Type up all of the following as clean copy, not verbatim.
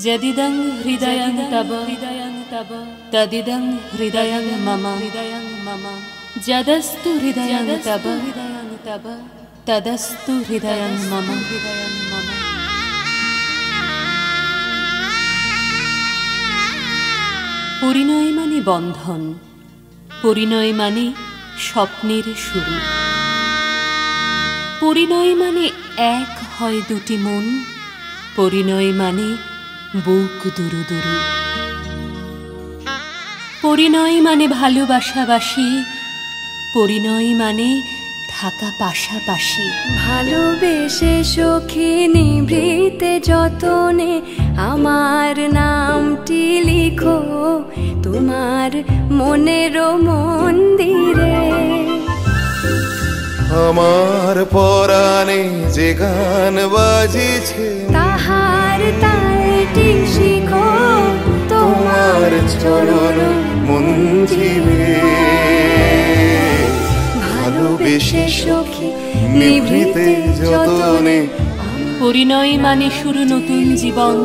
যদিদং হৃদয়ং তব তদিদং হৃদয়ং মম যদস্তু হৃদয়ং তব তদস্তু হৃদয়ং মম। পরিণয় মানে বন্ধন, পরিণয় মানে স্বপ্নের শুরু, পরিণয় মানে এক হয় দুটি মন, পরিণয় মানে বুক দুরু দুরু, পরিণয় মানে ভালোবাসাবাসি, পরিণয় মানে থাকা পাশাপাশি। ভালোবেসে সখী নিভৃতে যতনে আমার নামটি লিখো তোমার মনের মন্দিরে। আমার পরাণে যে গান বাজিছে তাহার তালটি শিখো তোমার চরণ মঞ্জিলে। ভালোবেসে সখী নিভৃতে যতনে। পরিণয় মানে শুরু নতুন জীবন,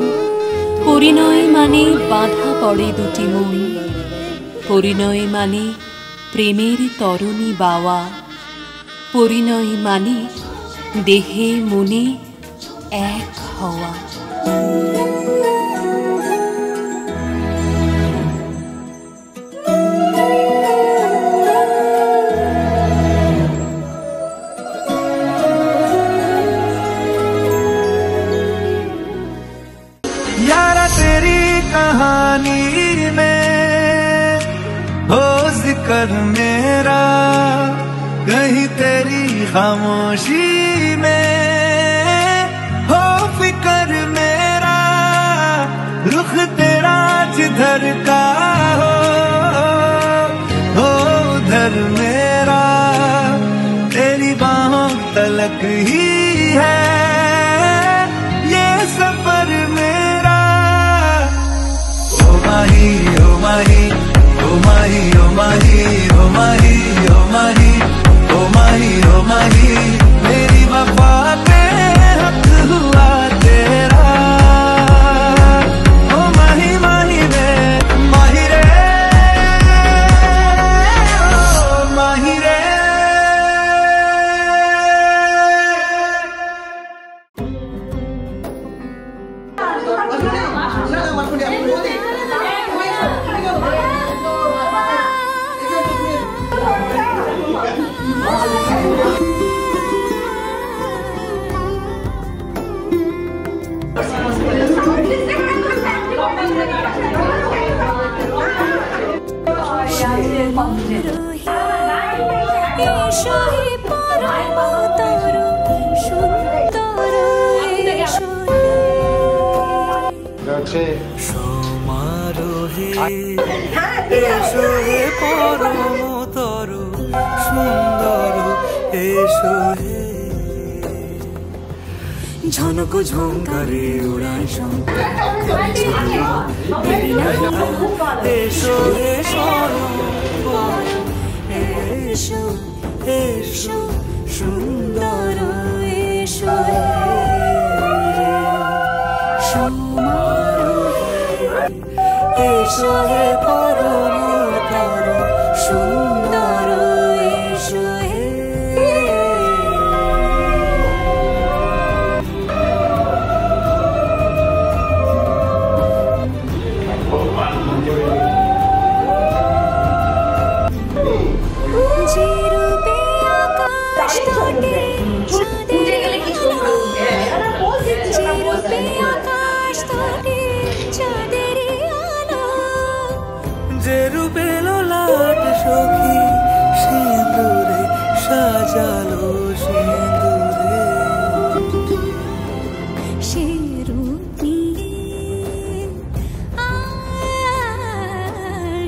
পরিণয় মানে বাঁধা পড়ে দুটি মন, পরিণয় মানে প্রেমের তরণী বাওয়া, পরিণয় মানে দেহে মনে এক হওয়া। यारा तेरी कहानी में हो जिक्र मेरा, कहीं तेरी खामोशी में हो फिक्र मेरा। रुख तेरा जिधर का हो उधर मेरा, तेरी बाहों तलक ही है ये सफर मेरा। ओ माही ओ माही ओ माही ओ माही ओ माही ओ माही ओ माही ओ माही, मेरी वफा पे हक हुआ तेरा। ओ माही माही रे माही रे ओ माही रे। সমারোহে এসো হে পরমতর সুন্দর এসো হে। ঝনক ঝঙ্কারে উড়ায় শঙ্কর এসো হে সরোবর এসো এসো সুন্দর এসো হে। এসো হে পরমতর সুন্দর এসো হে। যে রূপে আকাশ তটে চাঁদের আলো, যে রূপে আকাশ তটে চাঁদের আলো, যে রূপে লোলাট সখী সিঁদুরে সাজালো সিঁদুরে। সে রূপ নিয়ে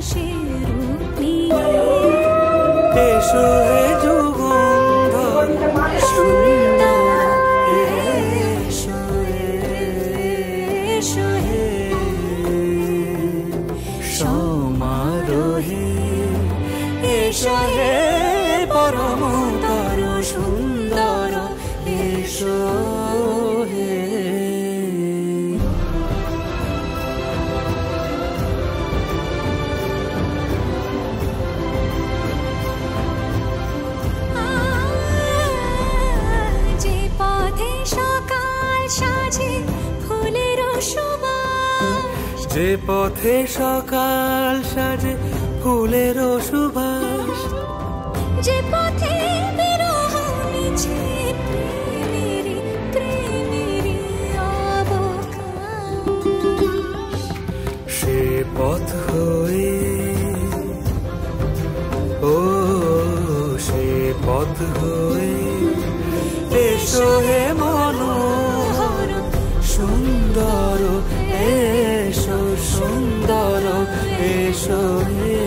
সে রূপ নিয়ে এসো হে যুগন্ধর সুন্দর এসো এসো হে। সমারোহে এসো হে পরমতর সুন্দর এসো হে। যে পথে সকাল সাজে ফুলের সুবাস, যে পথে বিরহ মিছে প্রেমেরই প্রেমেরই অবকাশ, সে পথ হয়ে ও সে পথ হয়ে এসো হে মনোহর সুন্দর, এসো সুন্দর, এসো হে।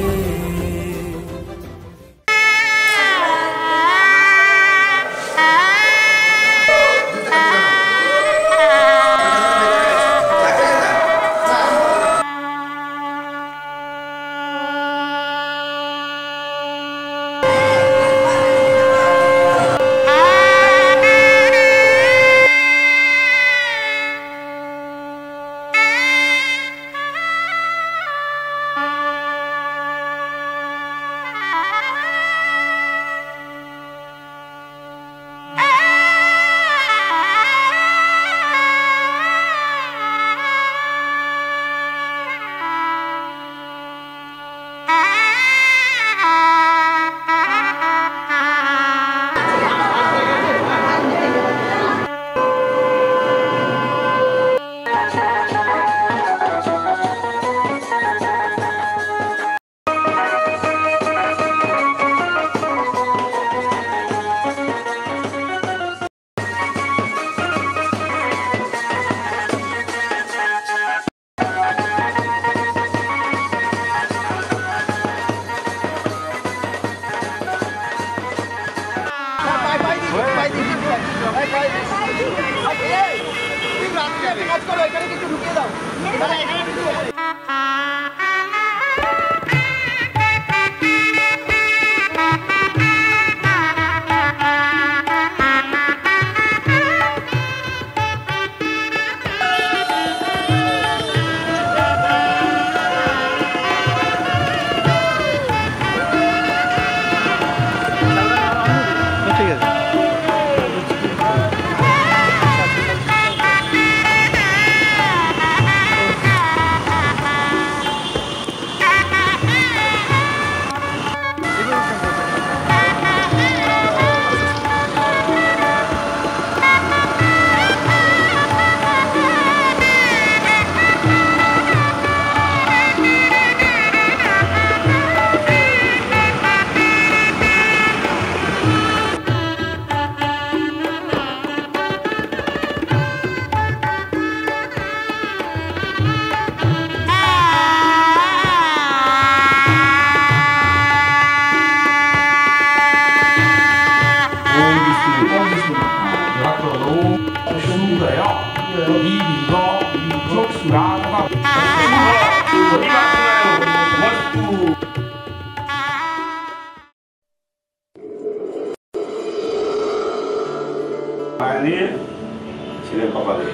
ছেলের কপালে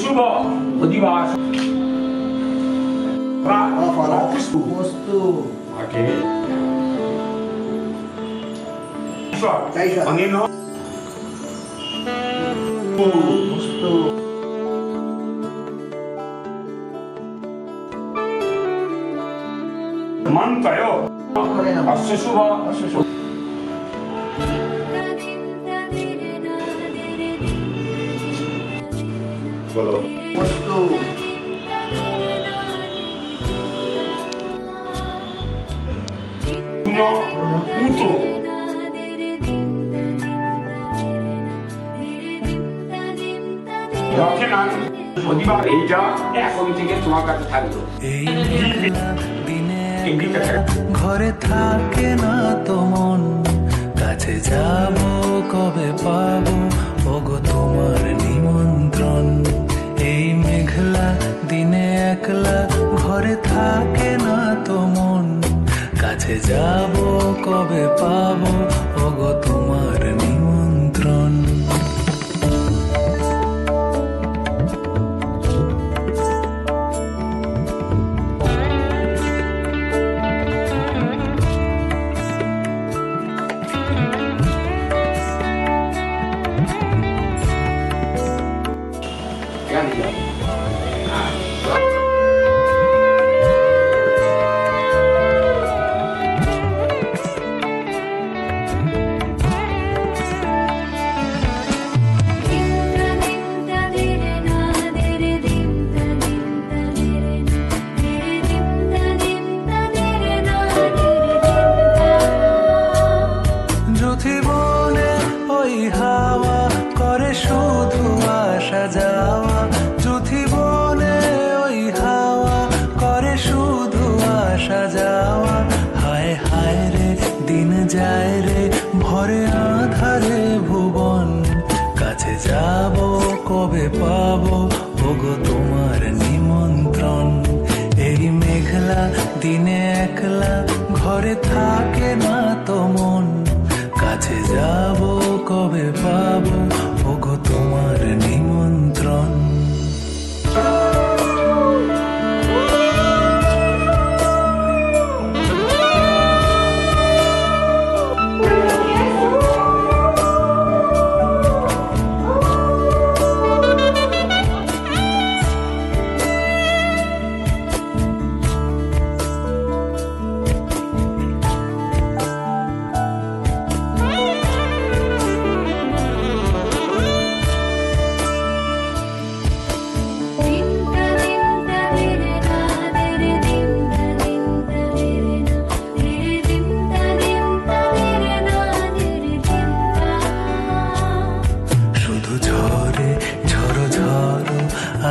শুভ অধিবাস মন্ত্রয় অশ্ব শুভ বলো পুত্র এইটা এখন থেকে তোমার কাছে থাকলো। এই দিনে ঘরে থাকে না তো মন, কাছে যাব কবে পাবো ওগো তোমার নিমন্ত্রণ। এই মেঘলা দিনে একলা ঘরে থাকে না তো মন, কাছে যাব কবে পাবো ওগো তোমার নিমন্ত্রণ। দিনে একলা ঘরে থাকে না তো মন, কাছে যাব কবে পাবো ওগো তোমার নিমন্ত্রণ।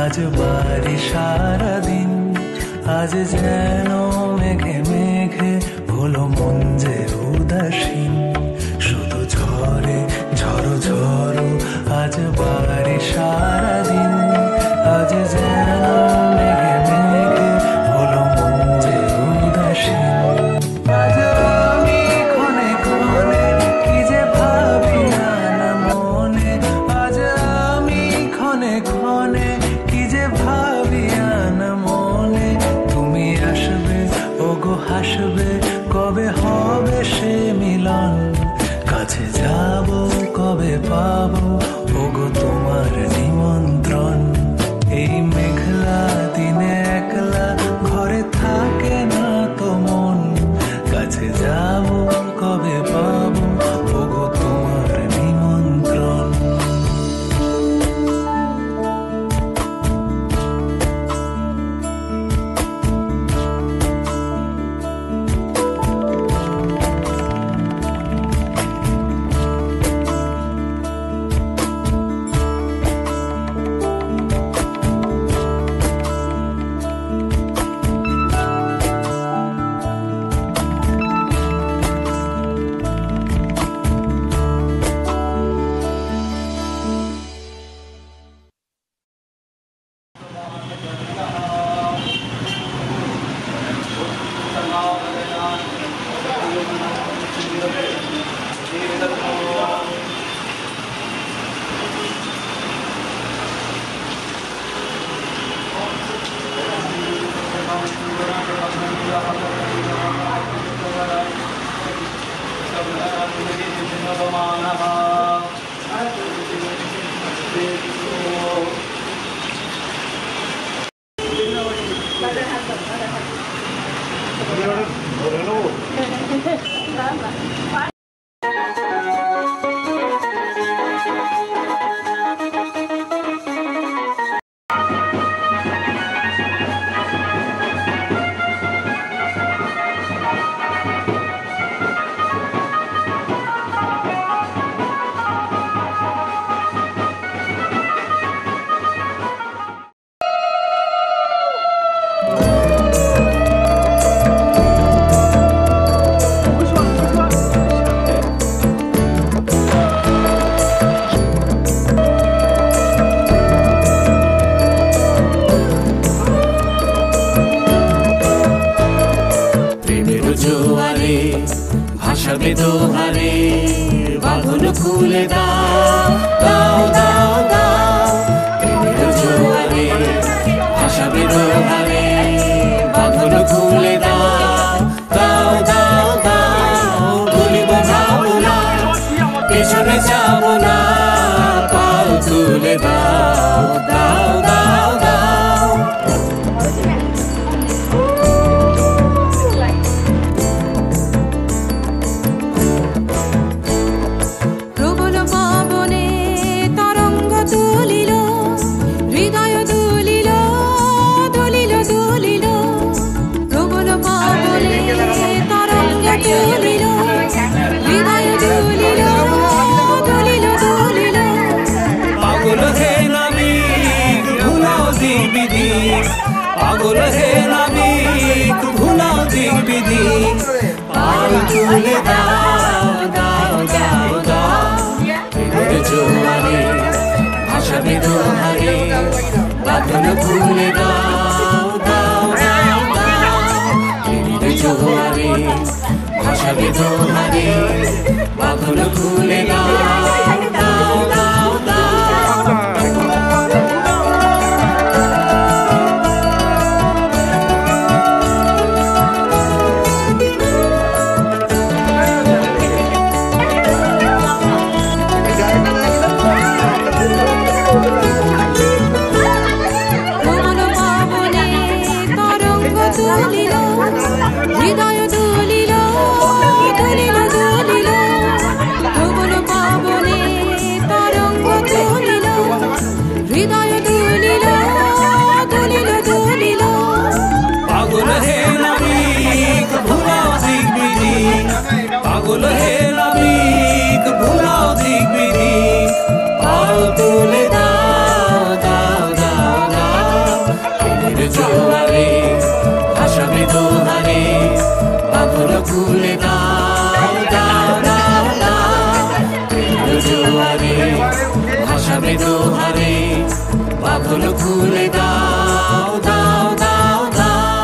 আজ বাড়ি সারাদিন, আজ যেন মেঘে মেঘে হলো মন যে উদাসীন। শুধু ঝরে ঝড়ো ঝড়ো আজ বাড়ি সারাদিন, আজ যেন মেঘে মেঘে হলো মন যে উদাসীন। আজ আমি ক্ষণে ক্ষণে কি যে ভাবি না মনে, আজ আমি ক্ষণে ক্ষণে ভাবিয়া না মনে। তুমি আসবে ওগো হাসবে কবে হবে সে মিলন, কাছে যাব কবে পাবো ওগো তোমার নিমন্ত্রণ। এই মেঘলা দিনে একলা ঘরে থাকে না তো মন, কাছে যাব কবে পাবো ওগো তোমার নিমন্ত্রণ। ভাসাবে দোহারে বাঁধন খুলে দাও দাও দাও দাও, প্রেমের জোয়ারে ভাসাবে দোহারে বাঁধন খুলে দাও দাও দাও দাও। ভুলিব ভাবনা পেছনে যাব না, পাল তুলে দাও দাও দাও দাও। পাগল হে নবী ভাসাবে দোহারে বাঁধন খুলে দাও দাও দাও দাও হৃদয় দুলিল দুলিল দুলিল ভুবন পাবনে তরঙ্গ তুলিল হৃদয় দুলিল দুলিল দুলিল পাগল হে নাবিক ভুলাও দিক বিদিক পাগল হে নাবিক ভুলাও দিক বিদিক পাও তুলে দাও দাও দাও দাও প্রেমের জোয়ারে ভাসাবে দোহারে বাঁধন খুলে দাও দাও দাও দাও প্রেমের জোয়ারে ভাসাবে দোহারে বাঁধন খুলে দাও দাও দাও দাও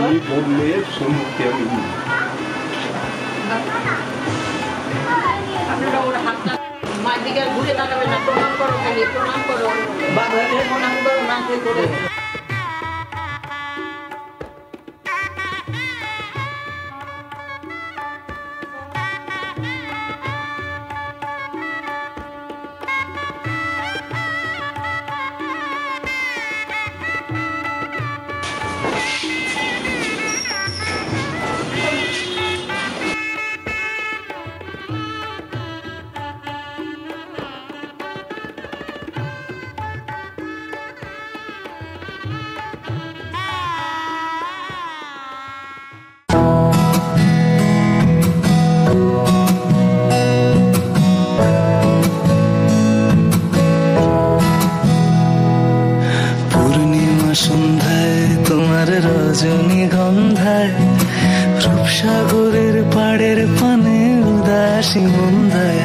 তুমি বললে শুনতে আমি মাদিকে ঘুরে তাকাবে না প্রণাম করো খালি প্রণাম করো বাবাকে প্রণাম করো মাকে করে সন্ধ্যায় তোমার রজনীগন্ধায় রূপসাগরের পাড়ের পানে উদাসী মন্দায়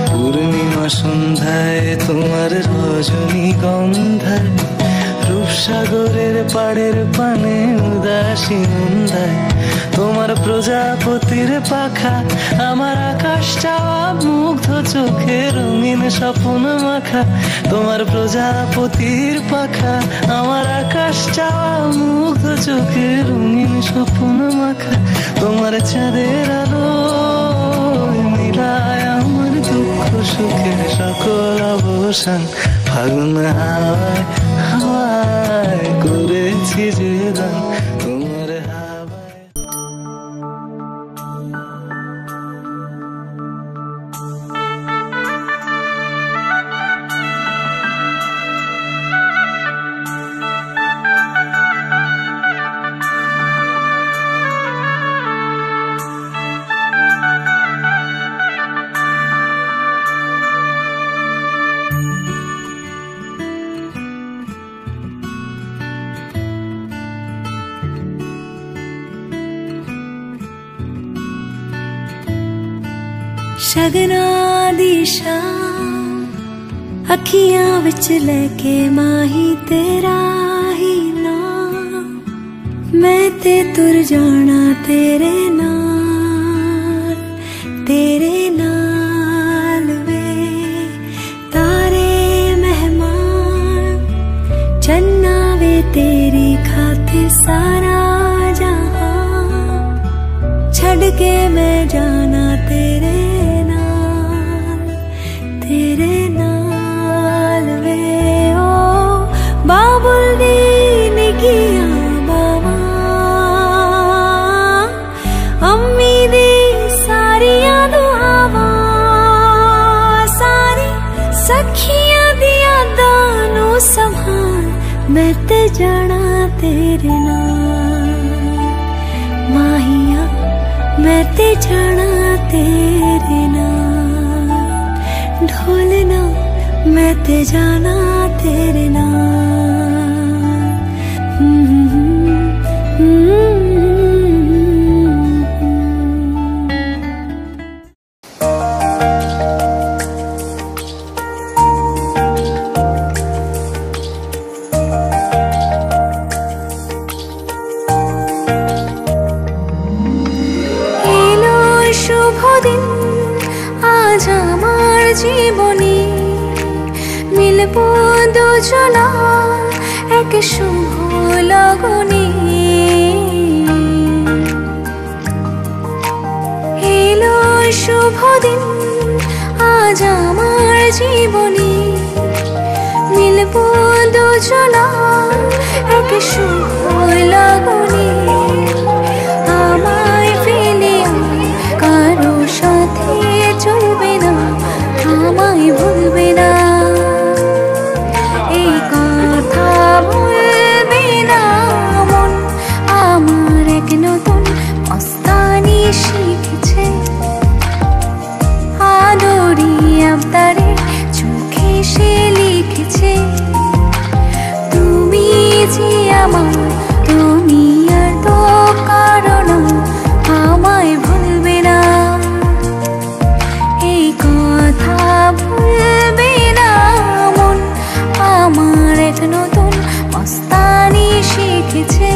পূর্ণিমা সন্ধ্যায় তোমার রজনীগন্ধায় রূপসাগরের পাড়ের পানে উদাসী মন্দায় তোমার প্রজাপতির পাখা আমার আকাশ চাওয়া মুগ্ধ চোখে রঙিন স্বপ্ন মাখা তোমার প্রজাপতির পাখা আমার আকাশ চাওয়া মুগ্ধ চোখে রঙিন স্বপ্ন মাখা তোমার চাঁদের আলো মিলায় আমার দুঃখ সুখের সকল অবসান ফাগুন হাওয়ায় হাওয়ায় করেছি যে গান তোমার হাওয়ায় शगना दी शाम अखियां विच लेके माही तेरा ही नाम मैं ते तुर जाना तेरे नाल वे तारे मेहमान चन्ना वे तेरी खातिर सारा जहां छड़ के मैं जाना तेरे नाल वे ओ बाबुल दी निकिया बाबा अम्मी दी सारिया दुआवा सारी सखियां दी यादां नू संभाल मैं ते जाना तेरे नाल माहिया मैं ते जाना तेरे नाल ढोलना मैं ते जाना तेरे শুভ দিন আজ আমার জীবনে মিলব দুজনা এক শুভ লগনে এলো শুভ দিন আজ আমার জীবনে মিলব দুজনা এক শুভ লগনে আমায় ফেলে কারো সাথে চলবে না আমায় ভুলবে না এই কথা বলবে না মন আমার এক নতুন মস্তানি শিখেছে আদরি আবদারে চোখে সে লিখেছে তুমি যে আমার তুমি আর তো কারণ আমায় ভুলবে না এই কথা ভুলবে না মন আমার এক নতুন মস্তানি শিখেছে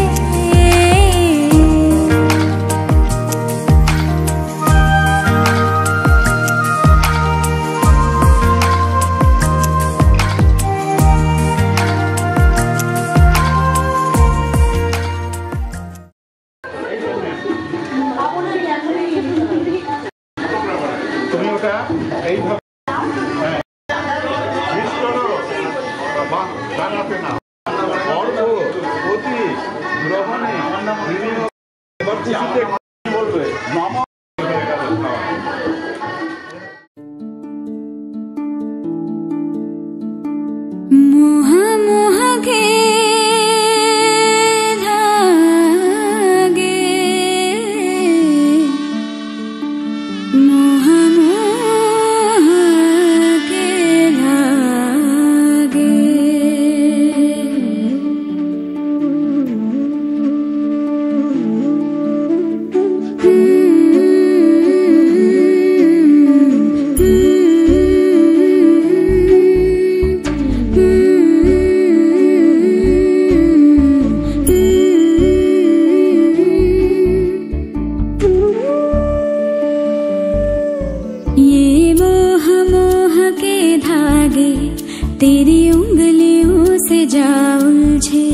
तेरी उंगलियों से जा उलझे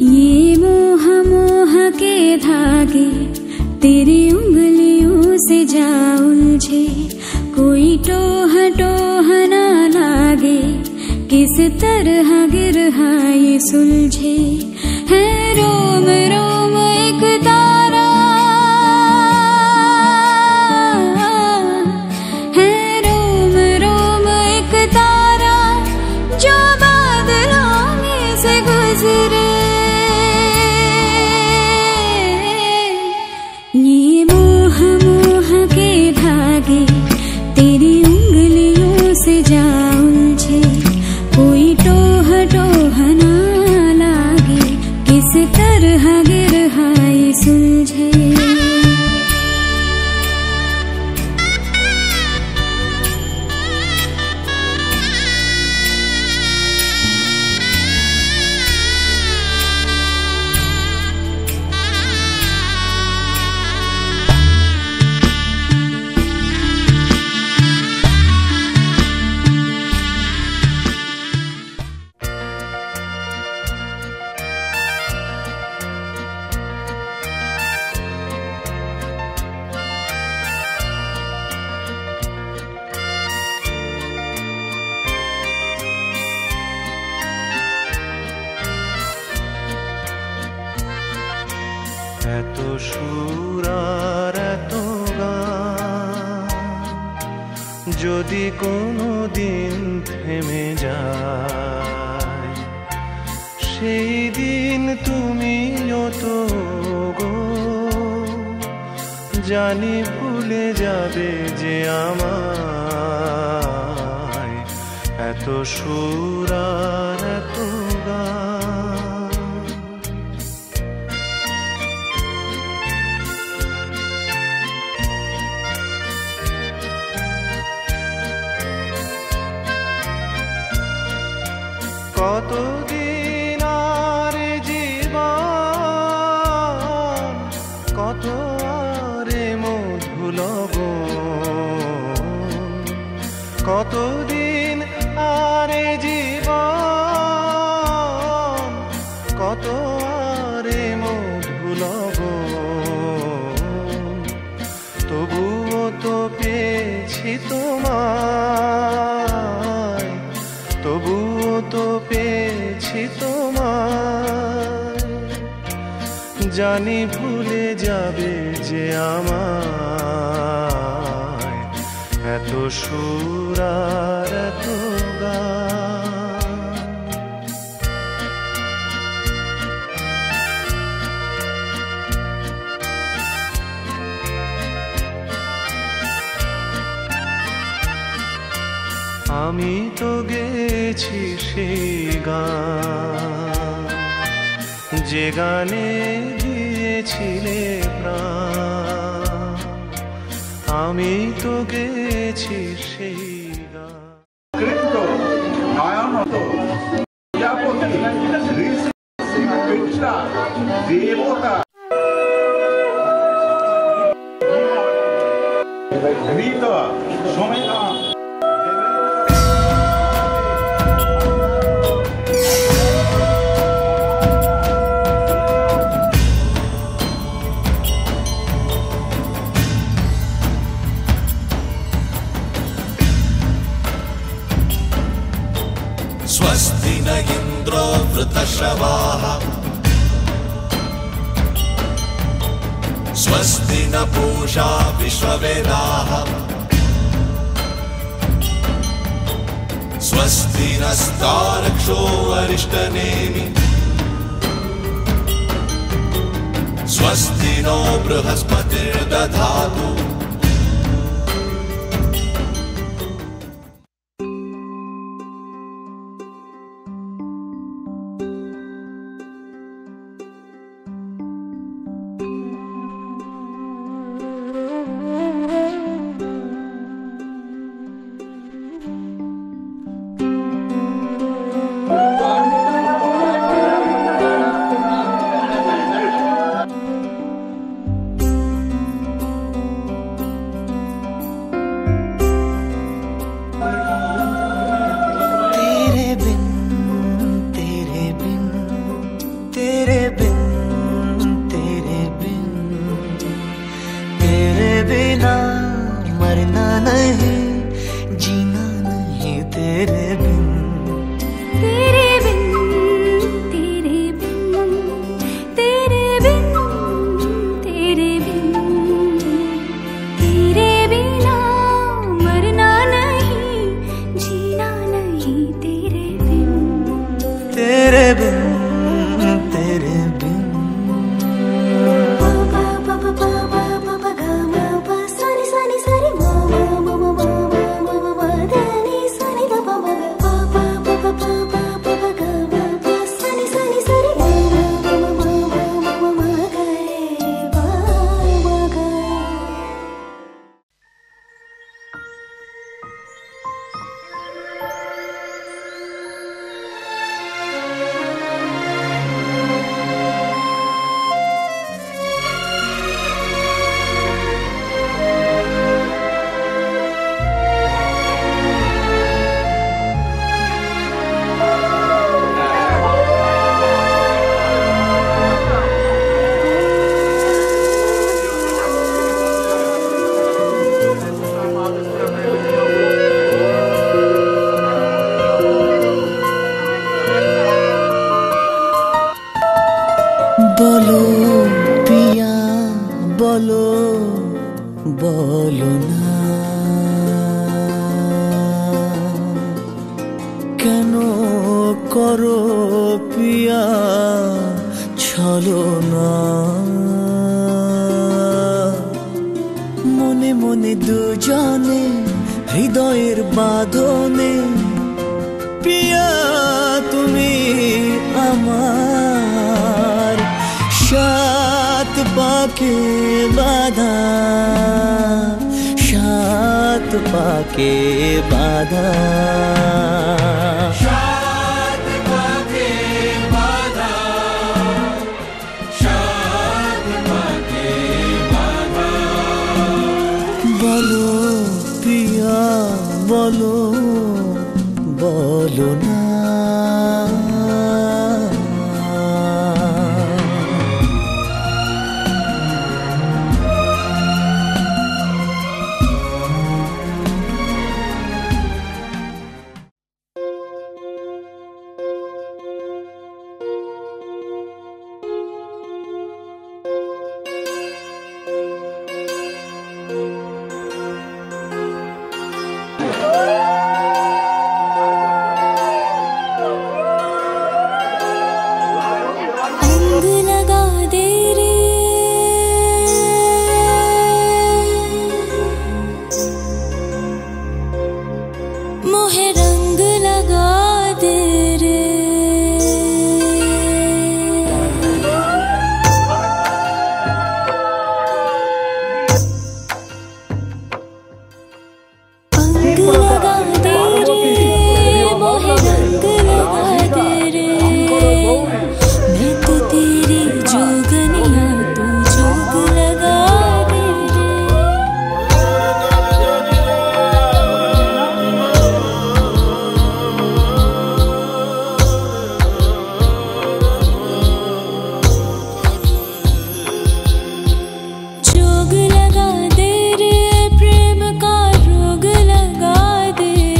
ये मोह मोह के धागे तेरी उंगलियों से जा उलझे कोई टोह टोह ना लागे किस तरह गिरहा ये सुलझे है रोम रोम एक तारा ये मोह मोह के धागे तेरी उंगलियों से जा उलझे कोई टोह टोह ना लागे किस तरह गिरहा ये सुलझे এত সুর আর এত গান যদি কোনো দিন থেমে যায় সেই দিন তুমিও তো গো জানি ভুলে যাবে যে আমায়, এত সুর আর এত গান। কতদিন আর জীবন, কত আরে মধুলবন, কতদিন আরে জীবন, কত আরে মধুলবন, তবুও তো পেয়েছি তোমায়, তবুও তো পেয়েছি তোমায়। জানি ভুলে যাবে যে আমায়, এত সুর আর এত গান। আমি তো গেছি সেই গান, যে গানে দিয়েছিলে প্রাণ। আমি তো গেছি সেই গান। দেবতা সময় स्वस्ति न इन्द्रो वृतश्रवाः, स्वस्ति न पूषा विश्ववेदाः, स्वस्ति नस्तार्क्ष्यो अरिष्टनेमि, स्वस्ति नो बृहस्पतिर्दधातु। বলো পিয়া বলো বলো না কেন করো পিয়া ছলনা মনে এমন দুজনে হৃদয়ের বাঁধনে পিয়া তুমি আমার সাত পাকে বাঁধা সাত পাকে বাঁধা বলো পিয়া বলো বলো না जोग लगा दे रे प्रेम का रोग लगा दे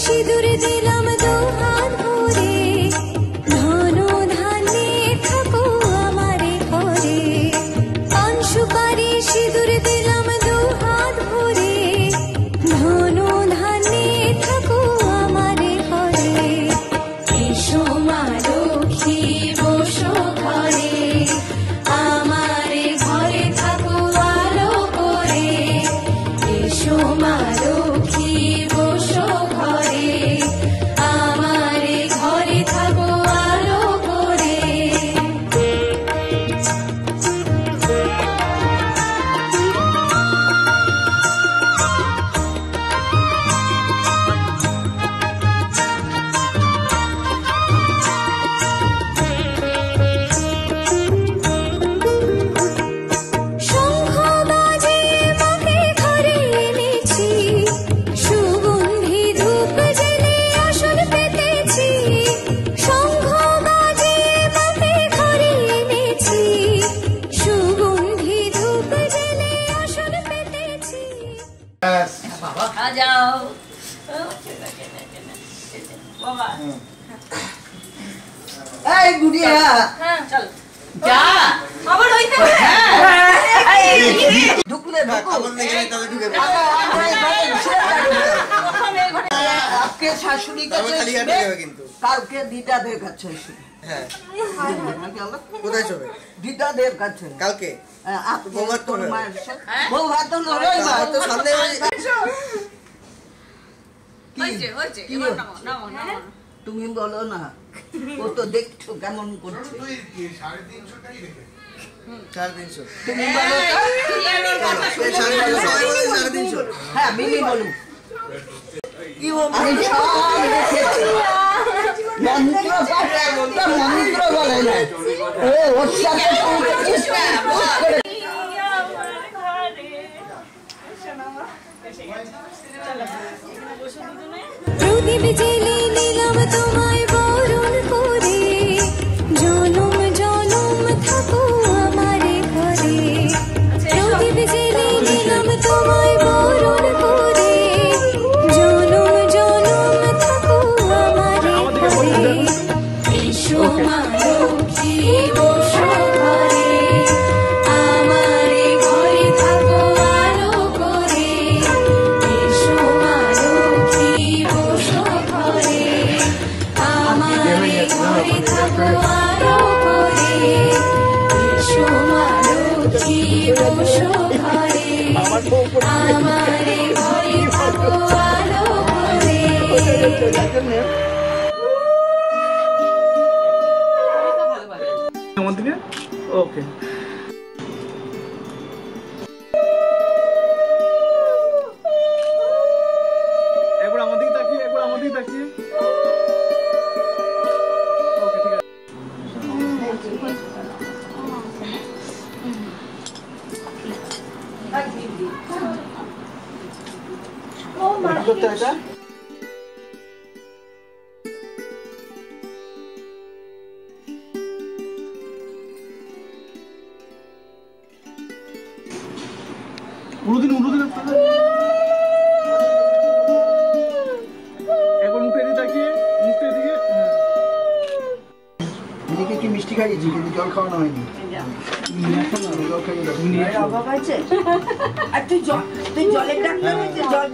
সিঁদুর দিলাম দু হাত ভরে ধন ধানে থাকো আমারে ঘরে পান সুপারি সিঁদুর দিলাম দু হাত ভরে ধন ধানে থাকো আমারে ঘরে এসো মা লক্ষ্মী বসো ঘরে আমারে ঘরে থাকো আলো করে এসো মা লক্ষ্মী বসো ঘরে আমারে ঘরে থাকো আলো করে শঙ্খ বাজে মাকে ঘরে এনেছি সুগন্ধি ধূপ জেলে আসন পেতেছি শঙ্খ বাজে মাকে ঘরে এনেছি সুগন্ধি ধূপ জেলে আসন পেতেছি যাও বাবা এই গুড়িয়া চল যা আবার হইতে ঢুকলে আজকে শাশুড়ি কালকে দিদাদের কাছে কোথায় চলে দিদাদের কাছে কালকে বউ ভাত তো সামনে তুমি বলো না ও তো দেখছো কেমন করছে তুমি বলো হ্যাঁ মিলি বলুন কি মন্ত্র বলে না ওর সাথে প্রদীপ জেলে নিলাম তোমায় বরণ করে জনম জনম থাকো আমারে ঘরে প্রদীপ জেলে নিলাম তোমায় বরণ করে জনম জনম থাকো আমারে ঘরে এসো মা লক্ষ্মী বসো ঘরে আমারে ঘরে থাকো আলো করে এসো মা লক্ষ্মী বসো ঘরে আমারে ঘরে থাকো আলো করে এসো মা লক্ষ্মী বসো ঘরে আমারে ঘরে থাকো আলো করে আমার দিকে ওকে একবার আমার দিকে তাকিয়ে ওকে ঠিক আছে করতে এটা উড়ুদিন একবার মুখে দিয়ে তাকিয়ে মুখে দিকে এদিকে কি মিষ্টি খাইয়েছি কিন্তু জল খাওয়ানো হয়নি জল খাইয়ে অভাব আছে আর তুই জলের ডাক্তার হয়েছে জল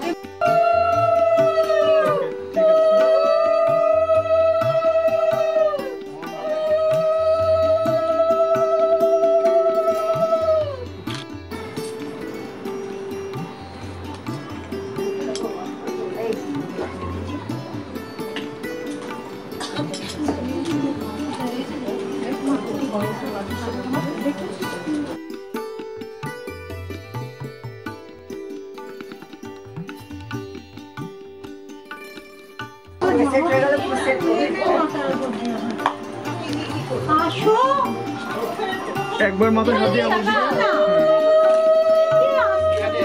একবার মাথায় হাত দিয়ে আমার দিকে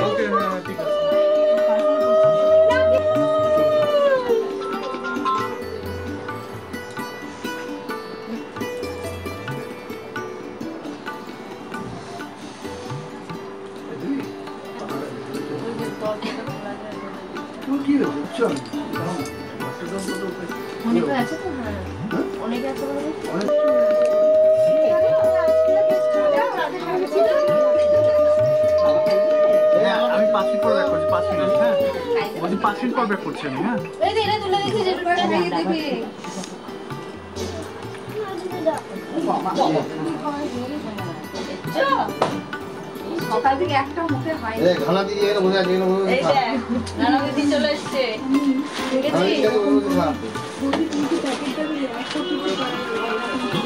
ওকে হ্যাঁ ঠিক আছে কি হয়েছে চল অনেকে আছে তো, হ্যাঁ অনেকে আছে বলে আমি 5 মিনিট পর ব্যাক করছি, 5 মিনিট। হ্যাঁ বলছি 5 মিনিট পর ব্যাক করছি আমি। হ্যাঁ এই দে, এটা তুলে দিতে যেটা দেখে দিবি। সকাল থেকে একটা মুখে হয় এই খানা দিয়ে এনে বসে আছে, এনে বসে এই দেখ নানা দিদি চলে এসেছে।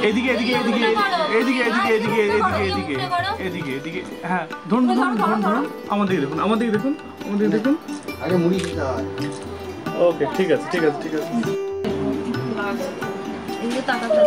এদিকে এদিকে এদিকে এদিকে এদিকে এদিকে এদিকে এদিকে এদিকে এদিকে। হ্যাঁ ধরুন ধরুন ধরুন ধরুন, আমাদের দেখুন, আমাদের দেখুন, আমাদের দেখুন। আগে মুড়ি দিতে হয়। ওকে ঠিক আছে ঠিক আছে ঠিক আছে। এই যে টাকাটা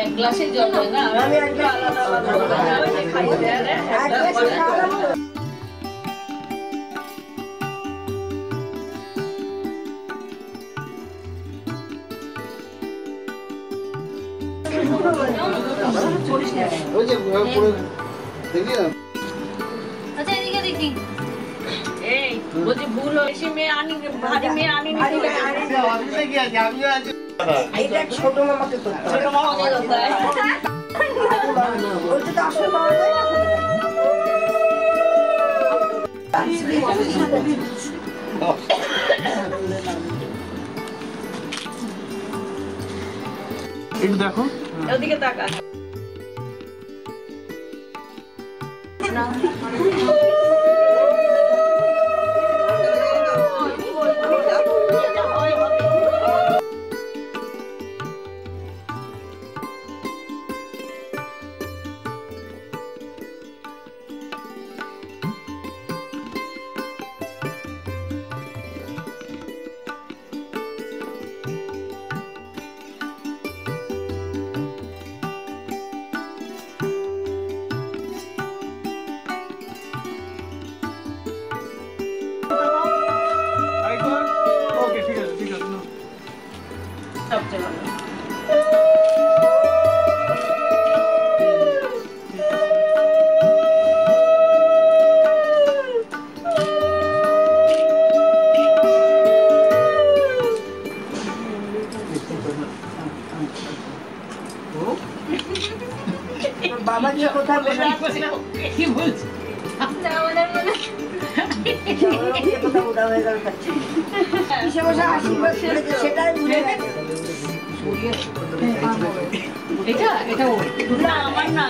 এক গ্লাসে জল না আমি এক গ্লাস আলাদা খাইতে এক গ্লাসে খাওয়া। ওই যে পুরো দেখি না। আচ্ছা এদিকে দেখি। এই বলছি ভুল হয়েছে, মেয়ে আনি ভারী মেয়ে আনি নি। অফিসে কি আছে, আমিও আছি। এইটা ছোট মামাকে তো ছোট মামাকে তো ওটা তো আসলে পাওয়া যায় না। একটু দেখো, ওদিকে তাকা। ওকে ঠিক আছে ঠিক আছে। সবচেয়ে ভালো বাবা কি কথা বলে কি বলছে আমাদের মনে সেটাই ভুলে গেছে। এটা এটা না আমার না,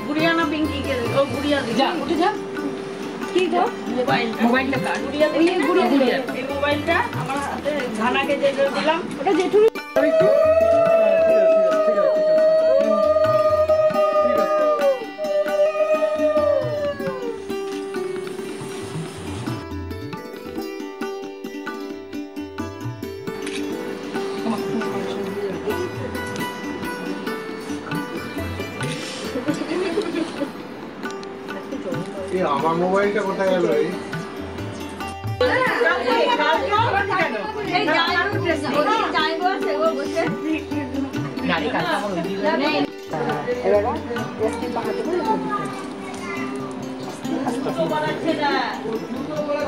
গুড়িয়া না পিঙ্কি কে ও গুড়িয়া যা উঠে যা। কি গো মোবাইলটা কাট, গুড়িয়া গুড়িয়া এই মোবাইলটা আমার হাতে ধানাকে যে দিলাম ওটা জেঠুর একটু। আমার মোবাইলটা কোথায় গেল?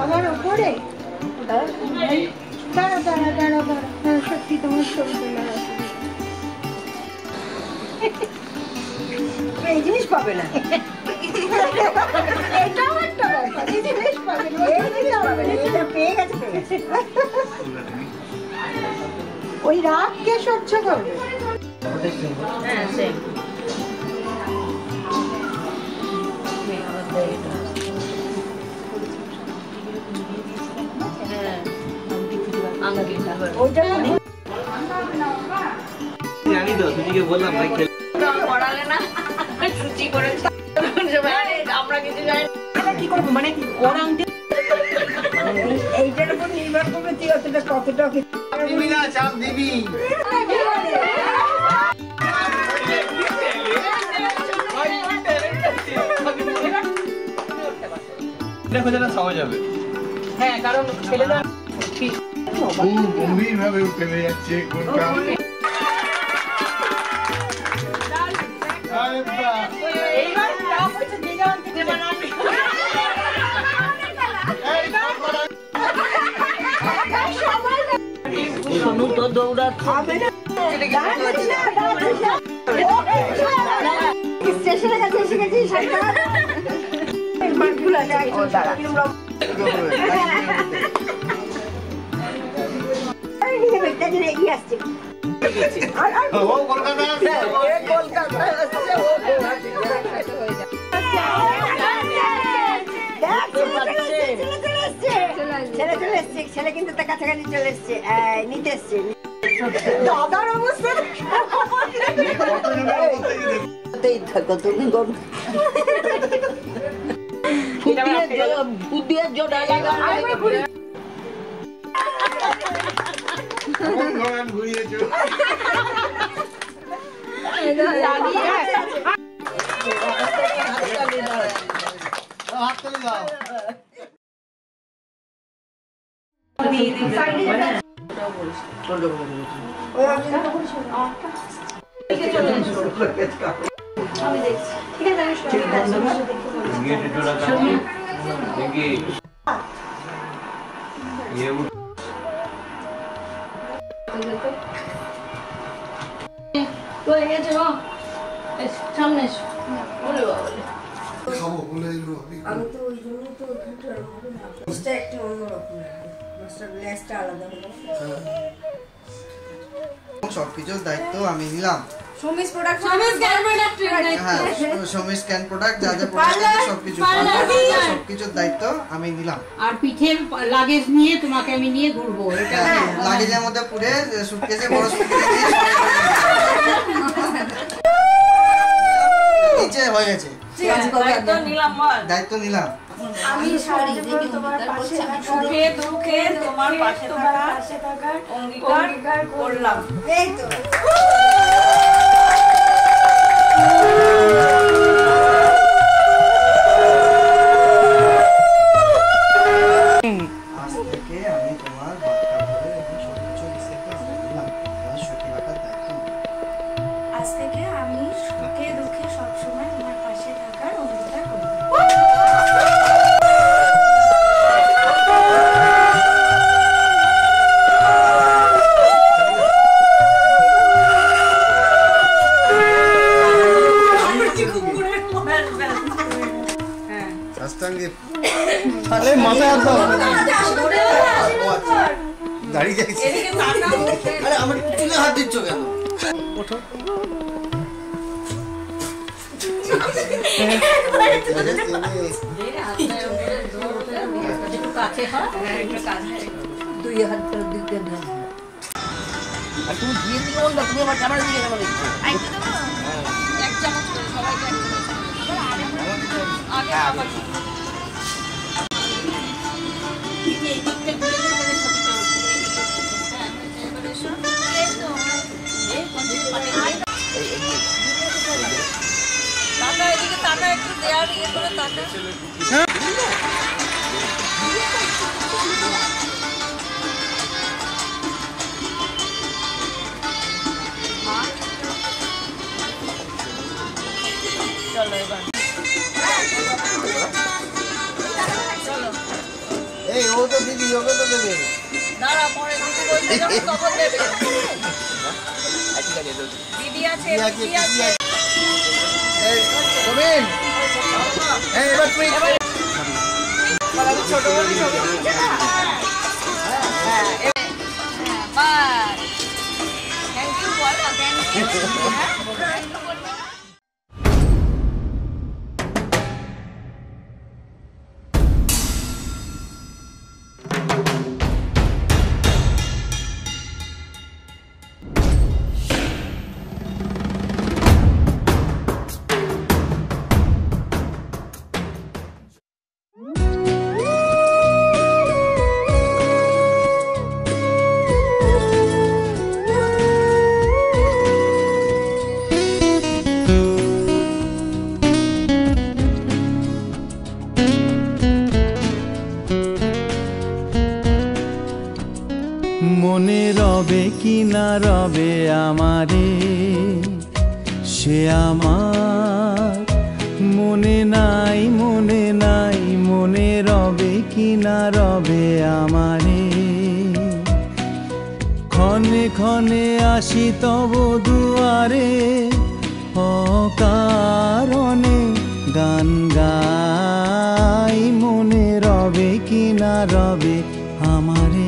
আমার উপরে দাঁড়া দাঁড়া দাঁড়া দাঁড়া, সত্যি তোমার ছবি এই জিনিস পাবে না। এটাও একটা ব্যাপার, এই জিনিস পাবে না, এই জিনিস পাবে না, এটা পেয়ে গেছে পেয়ে গেছে। ওই রাগ কে সহ্য করবে? হ্যাঁ সেই জানি তো, সুজিকে বললাম ভাই খেলে পড়ালে না, সুচি করেছে আমরা কিছু জানি কি করবো, মানে ওর আনতে এইটার উপর নির্ভর করবে তুই অতটা কতটা দিবি না, চাপ দিবি। দেখো যেটা সময় যাবে। হ্যাঁ কারণ ফেলে দেওয়া ঠিক গম্ভীর ভাবে ফেলে যাচ্ছে কোনটা এইবার টপ হচ্ছে যে জায়গা থেকে বানাবি সোনু তো দৌড়াচ্ছে স্টেশনে কাছে এসে গেছি এগিয়ে আসছে ছেলে কিন্তু তার কাছাকাছি চলে এসছে নিতে এসছে দাদার অবস্থা থাকো তুমি বুদ্ধির জোড়া ঘুরিয়েছো সামনে আমি তো ওই জন্যই তো ওইখানটা একটা অন্যরকম গ্লাসটা আলাদা হলো সবকিছুর দায়িত্ব আমি নিলাম সমিস প্রোডাক্ট সমিস ক্যান প্রোডাক্ট যা যা সবকিছুর দায়িত্ব আমি নিলাম আর পিঠের লাগেজ নিয়ে তোমাকে আমি নিয়ে ঘুরবো এটা লাগেজের মধ্যে পুরে সুটকেসে বড় সুটকেসে নিচে হয়ে গেছে দায়িত্ব নিলাম আমি সারাদিন তোমার পাশে সুখে দুঃখে তোমার পাশে থাকার অঙ্গীকার করলাম এই তো আজ থেকে আমি তোমার বাচ্চা বলে এবং সবকিছু হিসেবে নিলাম তোমার সুখী রাখার দায়িত্ব আজ থেকে আমি সুখে দুঃখে সবসময় তোমার পাশে থাকার অঙ্গীকার করলাম আরে মাথায় হাত দাও দাঁড়িয়ে যাচ্ছে আরে আমার চুলে হাত দিচ্ছ কেন ওঠো দুই হাত দিতে না আর তুমি দিয়ে দিও না তুমি আমার ক্যামেরা দিকে কেন দেখছো এক চামচ করে সবাইকে আগে আমার টাকা একটু দেওয়ার ইয়ে করে টাকা চলো এবার এই ও তো দিদি ওকে তো দেবে দাঁড়া পরে দিদি বলতে যখন তখন দেবে দিদি আছে দিদি আছে এই কমেন এই এবার তুই ছোট বলি ছোট হ্যাঁ বাস থ্যাংক ইউ বলো থ্যাংক ইউ মনে রবে কি না রবে আমারে, সে আমার মনে নাই, মনে নাই, মনে রবে কি না রবে আমারে। ক্ষণে ক্ষণে আসি তব দুয়ারে, অকারণে গান গাই, মনে রবে কি না রবে আমারে।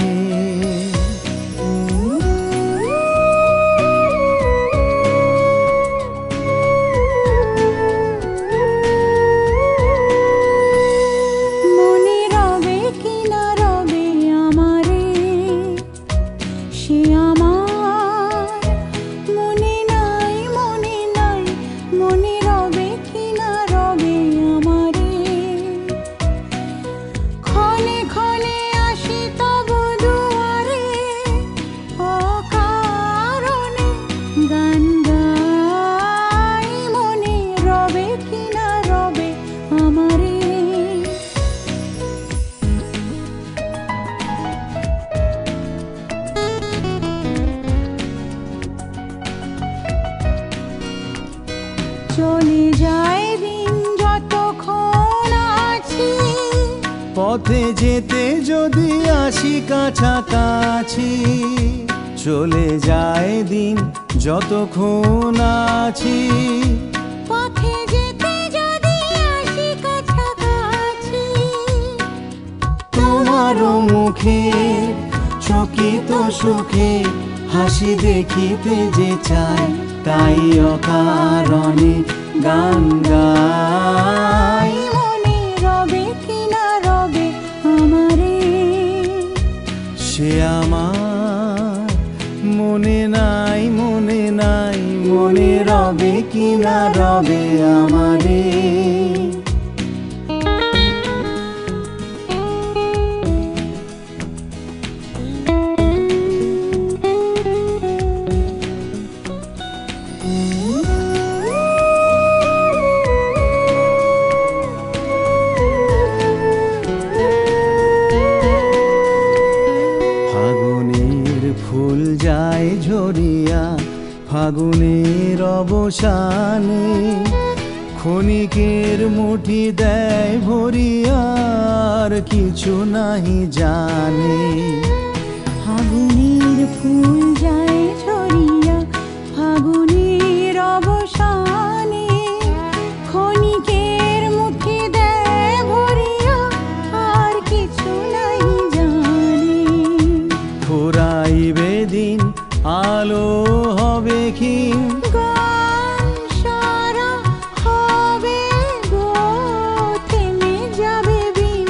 চলে যায় দিন যতক্ষণ আছি, পথে যেতে যদি আসি কাছাকাছি। চলে যায় দিন যতক্ষণ আছি, পথে যেতে যদি আসি কাছাকাছি। তোমারও মুখে চকিত সুখে হাসি দেখিতে যে চায়, তাই অকারণে গান গাই, মনে রবে কি না রবে আমারে। সে আমার মনে নাই, মনে নাই, মনে রবে কি না রবে আমারে। ফাগুনের অবসানে ক্ষণিকের মুঠি দেয় ভরিয়ার কিছু নাহি জানে। ফাগুনের ফুল যায় ঝরিয়া ফাগুনের অবসানে, ক্ষণিকের মুঠি দেয় ভরিয়া আর কিছু নাহি জানে। ফুরাইবে দিন আলো হবে ক্ষীণ, গান সারা হবে গো থেমে যাবে বিন।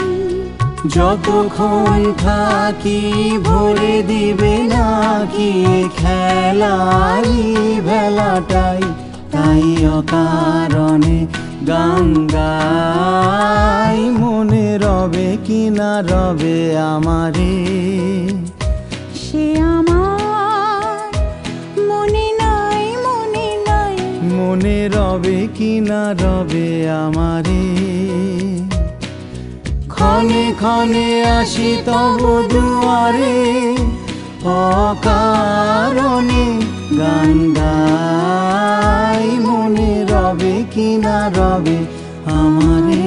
যতক্ষণ থাকি ভরে দিবে নাকি খেলারি ভেলাটাই, তাই অকারণে গান গাই, মনে রবে কি না রবে আমারে। সে মনে রবে কি না রবে আমারে। ক্ষণে ক্ষণে আসি তব দুয়ারে, অকারণে গান গাই, মনে রবে কি না রবে আমারে।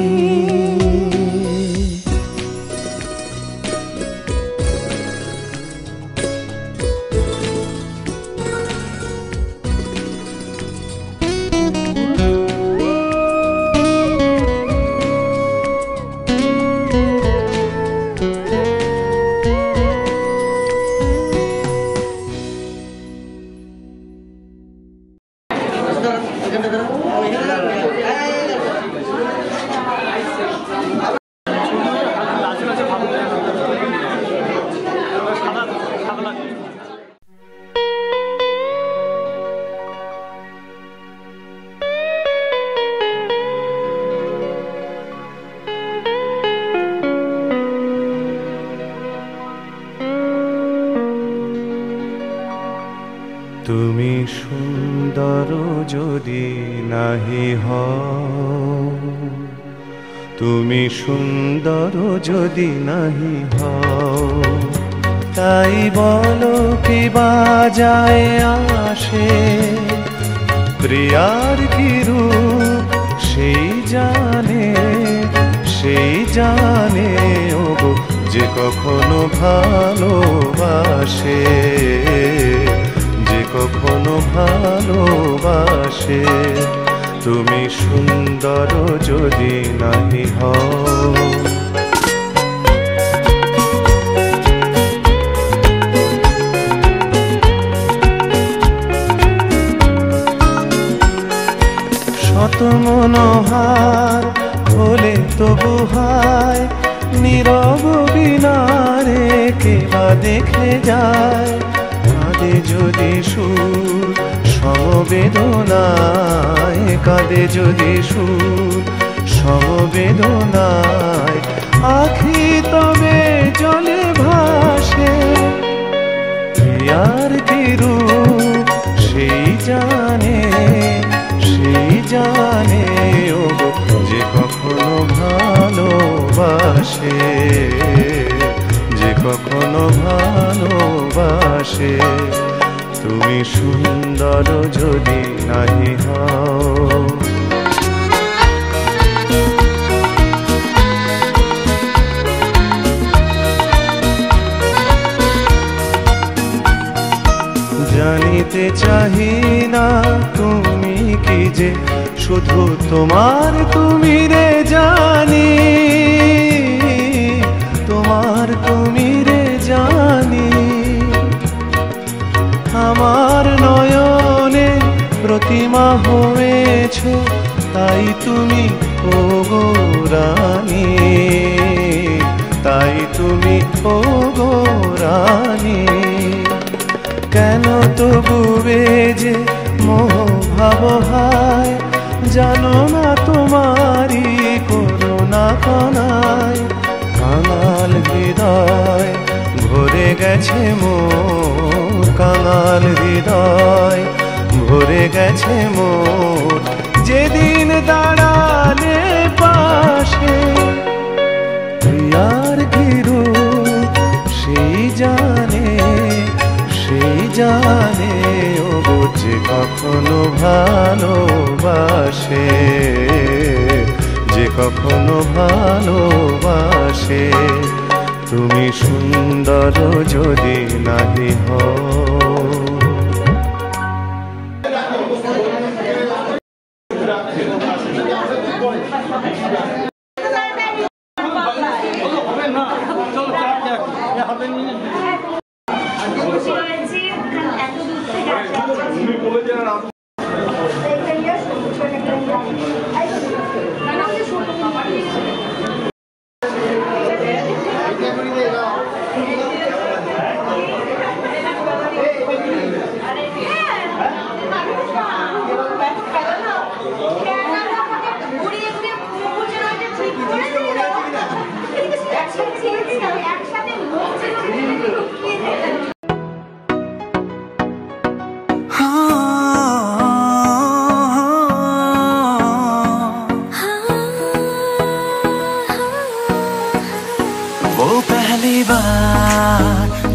তুমি সুন্দর যদি নাহি হও, তুমি সুন্দর যদি নাহি হও, তাই বলো কি বাজায় আসে, প্রিয়ার কি রূপ সেই জানে ওগো যে কখনো ভালোবাসে, যে কখনো ভালোবাসে। তুমি সুন্দর যদি নাহি হও, শত মনোহার হলে তবু হায়, নীরব বিনারে কেবা দেখে যায়। কাঁদে যদি সুর সমবেদনায়, কাঁদে যদি সুর সমবেদনায়, আখি তবে জলে ভাসে। প্রিয়ার কি রূপ সেই জানে ওগো যে কখনো ভালোবাসে, যে কখনো ভালোবাসে। তুমি সুন্দর যদি নাহি হও, জানিতে চাহি না তুমি কি যে শুধু তোমার তুমি রে জানি, তোমার তুমি রে জানি। আমার নয়নে প্রতিমা হয়েছ তাই তুমি ওগো রানী, তাই তুমি ওগো রানী। কেন তবু যে মোহ ভাব হায়, জানো না তোমারি করুণা কানায়। কাঙাল হৃদয় ভরে গেছে মোর, কাঙাল হৃদয় ভরে গেছে মোর। যেদিন দাঁড়ালে পাশে, প্রিয়ার কি রূপ সেই জানে ওগো যে কখনো ভালোবাসে, যে কখনো ভালোবাসে। তুমি সুন্দর যদি নাহি হও,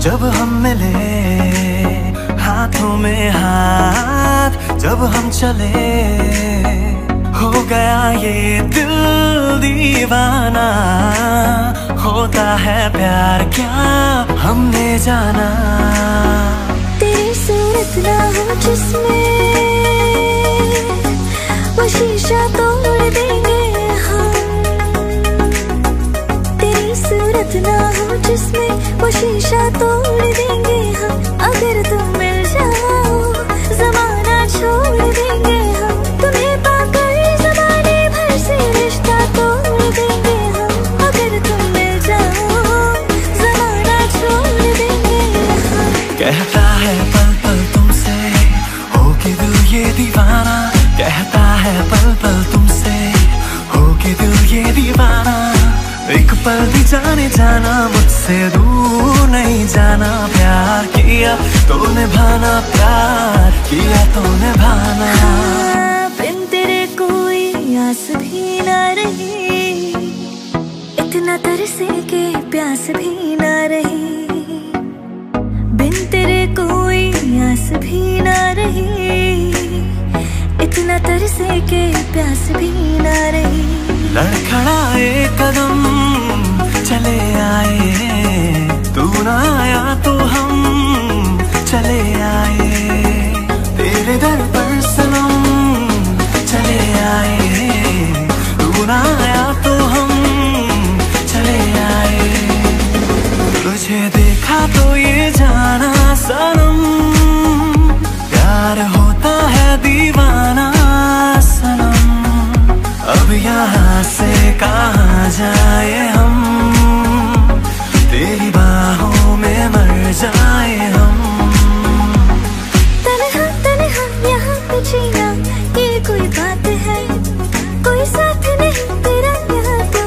जब हम मिले हाथों में हाथ जब हम चले, हो गया ये दिल दीवाना। होता है प्यार क्या हमने जाना, तेरी सूरत ना हो जिसमें वो शीशा तोड़ देंगे हम, तेरी सूरत ना हो जिसमें वो शीशा तोड़ देंगे हम। अगर तुम मिल जाओ जमाना छोड़ देंगे हम, तुम्हें पाकर ज़माने भर से रिश्ता तोड़ देंगे हम। अगर तुम मिल जाओ जमाना छोड़ देंगे हम। कहता है पल पल तुमसे हो के दिल ये दीवाना, कहता है पल पल तुमसे हो के दिल ये दीवाना। एक पल भी जाने जाना मुझसे दूर नहीं जाना, प्यार किया तो निभाना, प्यार किया तो निभाना। बिन तेरे कोई आस भी ना रही, इतना तरसे के प्यास भी ना रही। प्यास भी ना रही, इतना तरसे के प्यास भी ना रही। लड़खड़ाए कदम चले आए, तू ना आया तो हम चले आए, तेरे दर पर सनम चले आए, तू ना आया तो हम चले आए। तुझे देखा तो ये जाना सनम, प्यार होता है दीवाना सनम। अब यहाँ से कहाँ जाए हम, तेरी बाहों में मर जाए हम। तन्हा तन्हा यहाँ पे जीना ये कोई बात है, कोई साथ नहीं तेरा यहाँ तो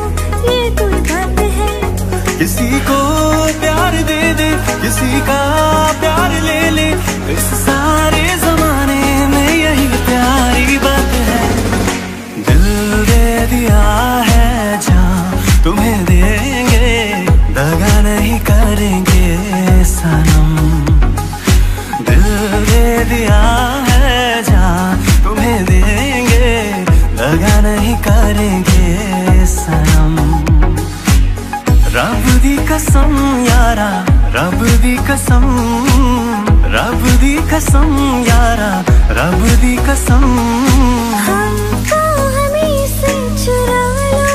ये कोई बात है। किसी को प्यार दे दे, किसी का प्यार ले ले, इस सारे जमाने में यही प्यारी बात है। दिल दे दिया है जहाँ तुम्हें देंगे, दगा नहीं करेंगे सनम। दिल दे दिया है जहाँ तुम्हें देंगे, दगा नहीं करेंगे सनम। रब दी कसम यारा, रब दी कसम, रब दी कसम यारा, रब दी कसम। हमको हमें से चुरा लो,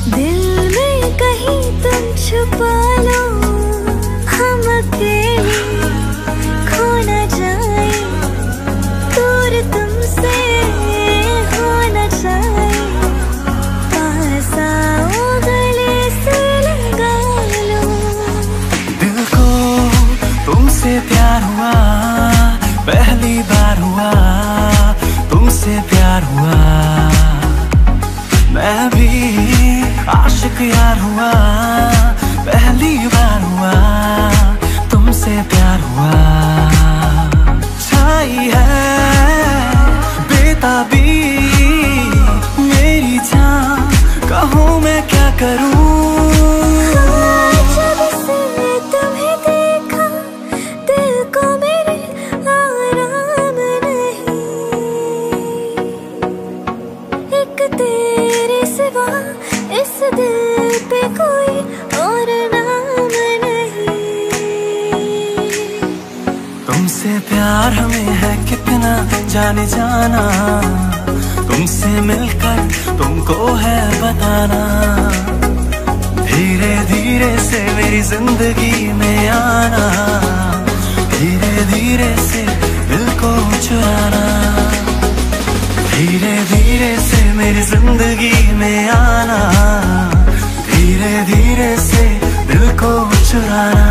दिल में कहीं तुम छुपा लो, हम अकेले खो न जाए, दूर तुमसे हो न जाए। पास आओ गले से लगा लो। दिल को तुमसे प्यार हुआ, पहली बार हुआ तुमसे प्यार हुआ। मैं भी आशिक यार हुआ, पहली बार हुआ तुमसे प्यार हुआ। छाई है बेताबी मेरी जान, कहूँ मैं क्या करूँ। जब से तुम्हें देखा दिल को मेरे आराम नहीं, एक तेरे सिवा इस दिल पे कोई और नाम नहीं। तुमसे प्यार हमें है कितना जाने जाना, तुमसे मिलकर तुमको है बताना। धीरे धीरे से मेरी जिंदगी में आना, धीरे धीरे से दिल को चुराना। धीरे धीरे से मेरी जिंदगी में आना, धीरे धीरे से दिल को चुराना।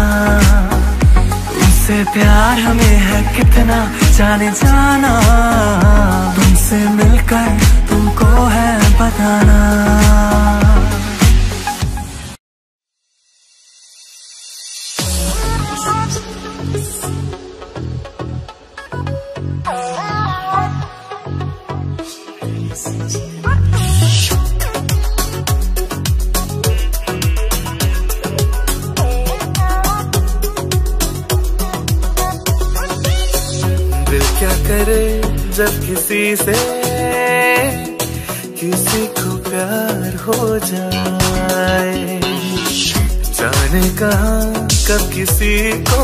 तुमसे प्यार हमें है कितना जाने जाना, तुमसे मिलकर तुमको है बताना। दिल क्या करे जब किसी से किसी को प्यार हो जाए, जाने कहाँ कब किसी को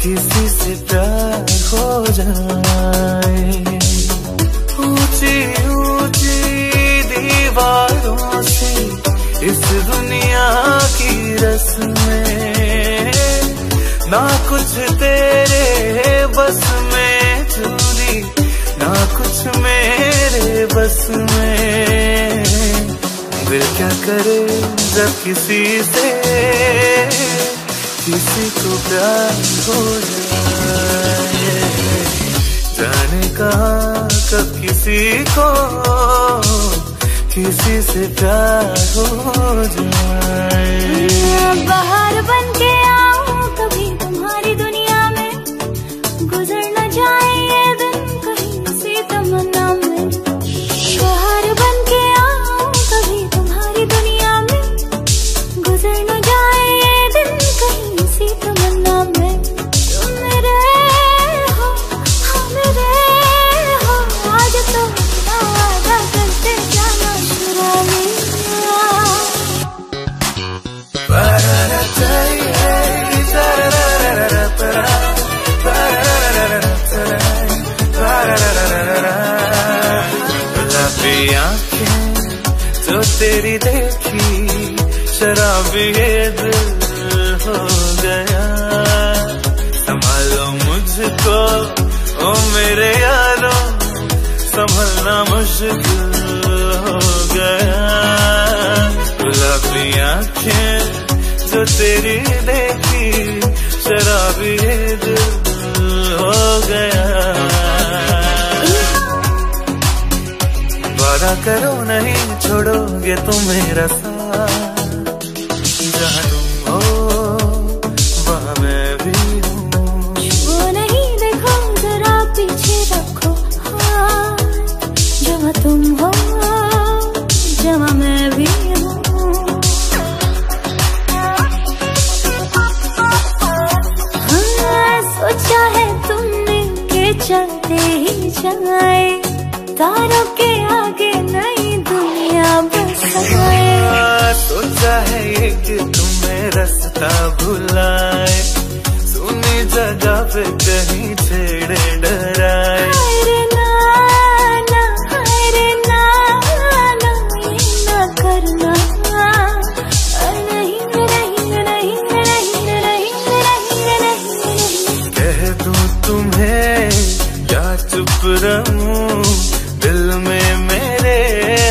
किसी से प्यार हो जाए। ऊंची ऊंची दीवारों से इस दुनिया की रस्में, ना कुछ तेरे बस में चूरी, ना कुछ मेरे बस में। दिल क्या करे जब किसी से किसी को प्यार हो जाए, जाने कहाँ कब किसी को किसी से प्यार हो जाए। बाहर बन के आऊं कभी तुम्हारी दुनिया में, गुजर न जाए ये दिन कहीं सी तमन्ना में। बाहर बन के आऊं कभी तुम्हारी दुनिया में, गुजर न जाए ये दिन कहीं सी तमन्ना में। शराबी ये दिल हो गया। संभालो मुझको ओ मेरे यारों, संभलना मुश्किल हो गया। गुलाबी आँखें जो तेरी देखी, शराबी ये दिल हो गया। वादा करो नहीं छोड़ोगे तुम मेरा साथ, जहाँ तुम हो वहाँ मैं भी हूँ। वो नहीं देखो जरा पीछे रखो हाथ, जहाँ तुम हो जहाँ मैं भी हूँ। हाँ, सोचा है तुमने के चलते ही जाए, तारों के आगे नई दुनिया बसाए। सोचा है ये कि तुम्हें रास्ता भुलाए, सुनी जगह पे कहीं छेड़े डराए। हाय रे ना ना, हाय रे ना ना, ये ना करना। नहीं नहीं नहीं नहीं नहीं नहीं। कह दूं तुम्हें या चुप रहूं, दिल में मेरे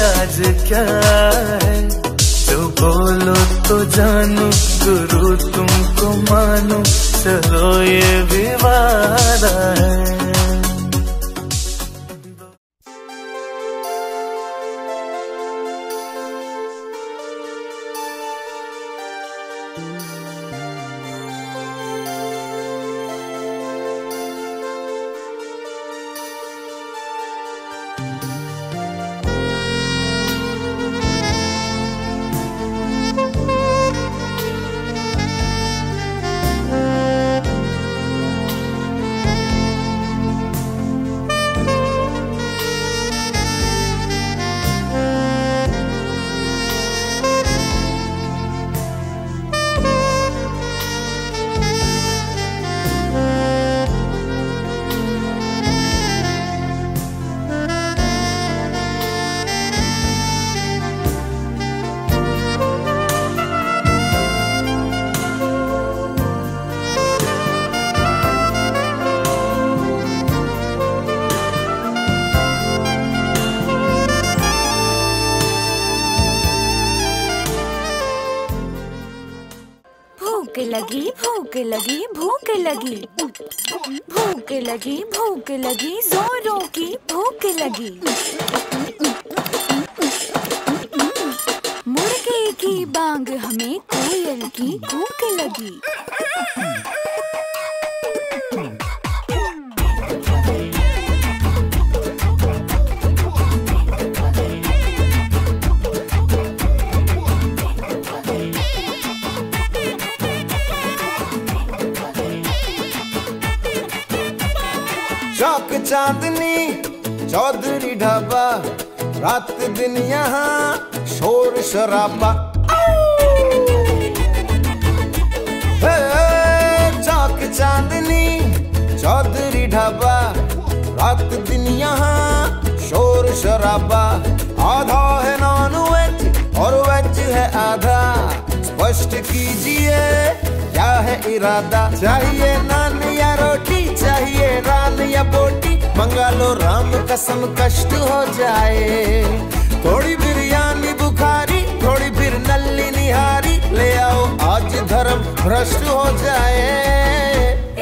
आज क्या है। जो बोलो तो जानू, गुरु तुमको मानू, चलो ये भी वादा है। भूख लगी भूख लगी भूख लगी भूख लगी जोरों की भूख लगी। मुर्गे की बांग हमें कोयल की भूख लगी। चौक चांदनी चौधरी ढाबा, रात दिन यहाँ शोर शराबा। चौक चांदनी चौधरी ढाबा, रात दिन यहाँ शोर शराबा। आधा है नॉन वेज और वेज है आधा, स्पष्ट कीजिए क्या है इरादा। चाहिए नान या रोटी, चाहिए रान या बोटी, मंगा लो राम कसम कष्ट हो जाए। थोड़ी बिरयानी बुखारी, थोड़ी फिर नल्ली निहारी, ले आओ आज धर्म भ्रष्ट हो जाए।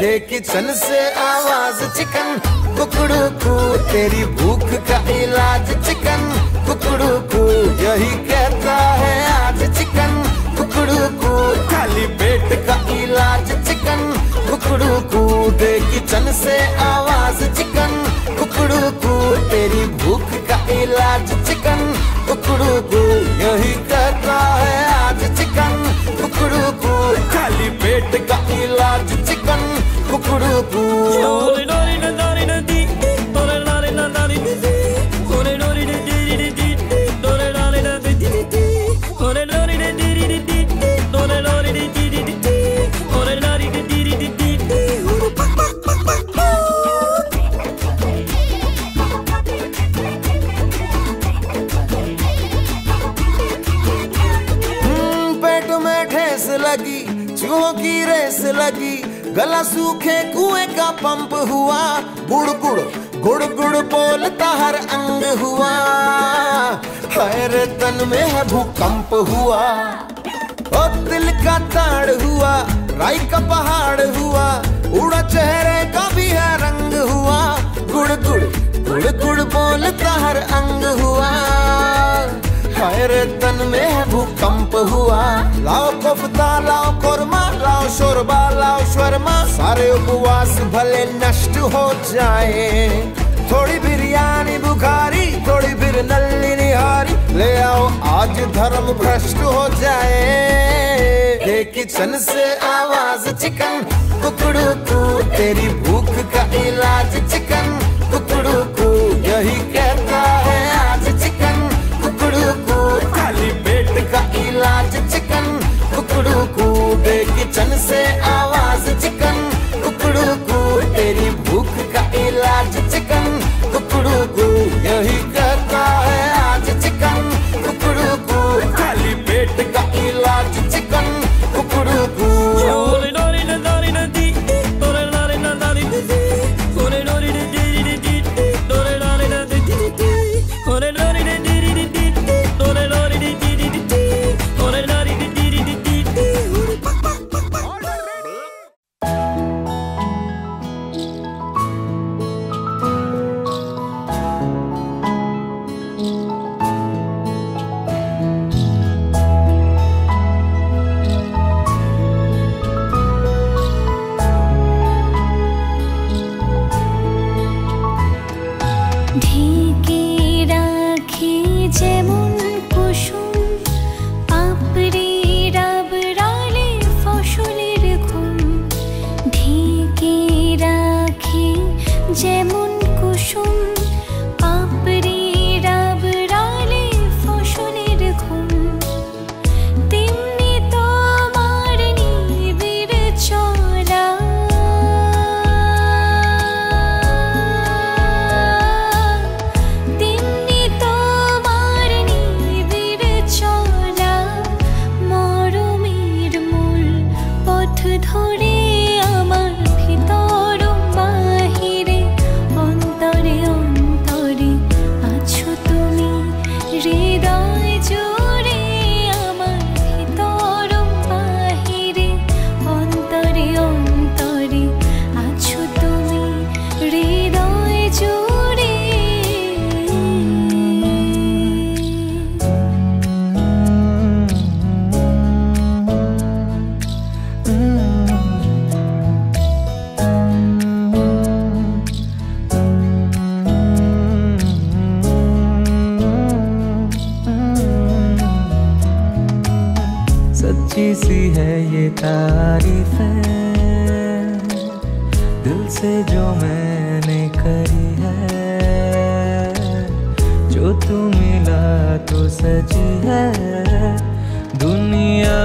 ये किचन से आवाज चिकन कुकड़ू कू, तेरी भूख का इलाज चिकन कुकड़ू कू, यही कहता है आज चिकन कुकड़ू कू। खाली पेट का इलाज चिकन कुकड़ू कू, दे किचन से आवाज चिकन कुकड़ू कू, तेरी भूख का इलाज चिकन कुकड़ू कू, यही कहता है आज चिकन कुकड़ू कू। खाली पेट का इलाज चिकन कुकड़ू कू। लगी, चूहों की रेस लगी, गला सूखे कुएं का पंप हुआ, गुड़ गुड़ गुड़ गुड़ बोलता हर अंग हुआ, हर तन में है भूकंप हुआ, ओ दिल का ताड़ हुआ, राई का पहाड़ हुआ, उड़ा चेहरे का भी है रंग हुआ, गुड़ गुड़ गुड़ गुड़ बोलता हर अंग हुआ, हर तन में है भूकंप हुआ। लाओ कोफ्ता लाओ कोरमा लाओ शोरबा लाओ शर्मा, सारे उपवास भले नष्ट हो जाए, थोड़ी बिरयानी बुखारी थोड़ी फिर नल्ली निहारी, ले आओ आज धर्म भ्रष्ट हो जाए। किचन से आवाज चिकन कुकड़ू को, तेरी भूख का इलाज चिकन कुकड़ू को, यही कहता है आज चिकन कुकड़ू को, खाली पेट का इलाज चिकन कुकड़ू को, किचन से आवाज चिकन कुकड़ू को, तेरी भूख का इलाज चिकन कुकड़ू को, यही कहता है आज चिकन कुकड़ू को, खाली पेट का इलाज चिकन कुकड़ू को। सच्ची सी है ये तारीफ है, दिल से जो मैंने करी है, जो तू मिला तो सजी है दुनिया।